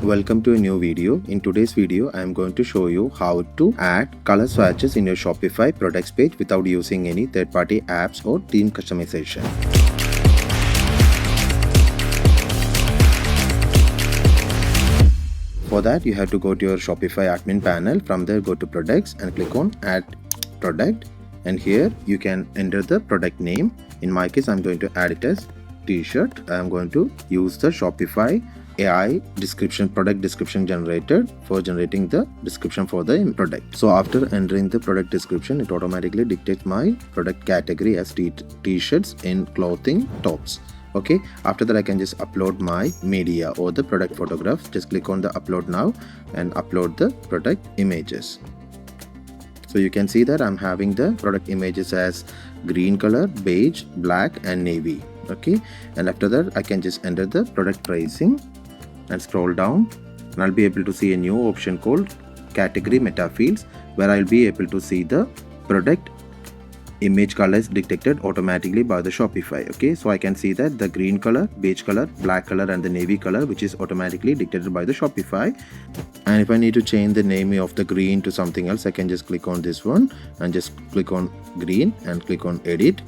Welcome to a new video. In today's video, I am going to show you how to add color swatches in your Shopify products page without using any third-party apps or theme customization. For that, you have to go to your Shopify admin panel. From there, go to products and click on add product. And here you can enter the product name. In my case, I'm going to add it as t-shirt. I'm going to use the Shopify AI product description generator for generating the description for the product. So after entering the product description, it automatically dictates my product category as t-shirts in clothing tops. Okay, after that I can just upload my media or the product photograph. Just click on the upload now and upload the product images. So you can see that I'm having the product images as green color, beige, black and navy. Okay, and after that I can just enter the product pricing and scroll down, and I'll be able to see a new option called category meta fields, where I'll be able to see the product image colors detected automatically by the Shopify. Okay, so I can see that the green color, beige color, black color and the navy color, which is automatically dictated by the Shopify. And if I need to change the name of the green to something else, I can just click on this one and just click on green and click on edit,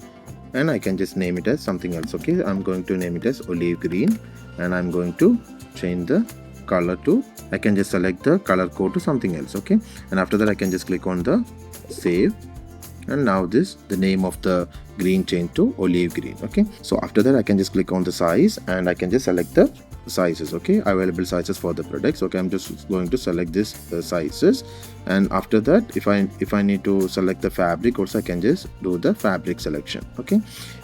and I can just name it as something else. Okay, I'm going to name it as olive green, and I'm going to change the color to, I can just select the color code to something else. Okay, and after that I can just click on the save, and now the name of the green changed to olive green. Okay, so after that I can just click on the size and I can just select the sizes. Okay, available sizes for the products. Okay, I'm just going to select this sizes, and after that if I need to select the fabric also, I can just do the fabric selection. Okay,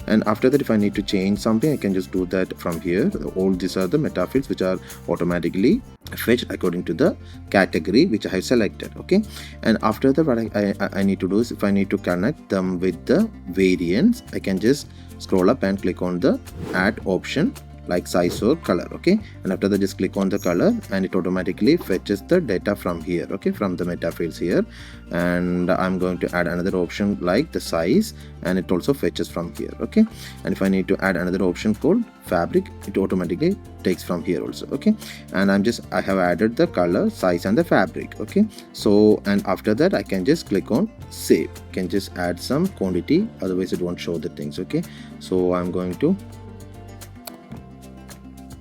and after that if I need to change something, I can just do that from here. All these are the meta fields which are automatically fetched according to the category which I have selected. Okay, and after that what I need to do is, if I need to connect them with the variants, I can just scroll up and click on the add option like size or color. Okay, and after that just click on the color and it automatically fetches the data from here. Okay, from the meta fields here, and I'm going to add another option like the size, and it also fetches from here. Okay, and if I need to add another option called fabric, it automatically takes from here also. Okay, and I have added the color, size and the fabric. Okay, so and after that I can just click on save. Can just add some quantity, otherwise it won't show the things. Okay, so I'm going to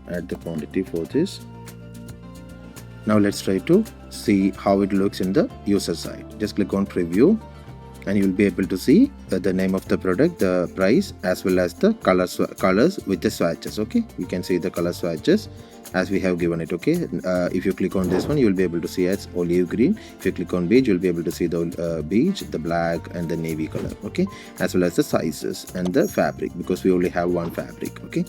add the quantity for this. Now let's try to see how it looks in the user side. Just click on preview and you will be able to see the name of the product, the price, as well as the colors with the swatches. Okay, you can see the color swatches as we have given it. Okay, if you click on this one, you will be able to see as olive green. If you click on beige, you'll be able to see the beige, the black and the navy color. Okay, as well as the sizes and the fabric, because we only have one fabric. Okay,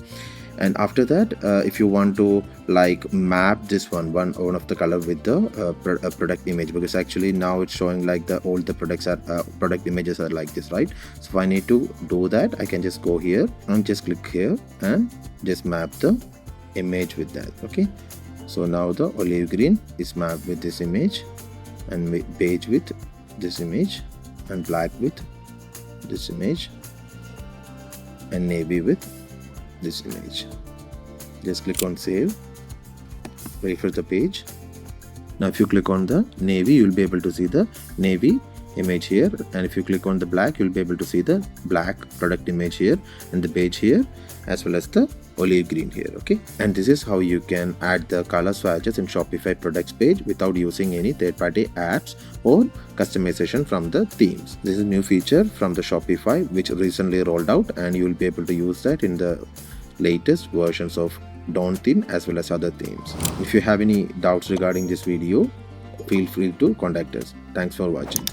and after that if you want to like map this one of the color with the product image, because actually now it's showing like all the products are product images are like this, right? So if I need to do that, I can just go here and just click here and just map the image with that. Okay, so now the olive green is mapped with this image, and beige with this image, and black with this image, and navy with this image. Just click on save, refresh the page. Now if you click on the navy, you'll be able to see the navy image here, and if you click on the black, you'll be able to see the black product image here, and the beige here, as well as the olive green here. Okay, and this is how you can add the color swatches in Shopify products page without using any third-party apps or customization from the themes. This is a new feature from the Shopify which recently rolled out, and you will be able to use that in the latest versions of Dawn theme as well as other themes. If you have any doubts regarding this video, feel free to contact us. Thanks for watching.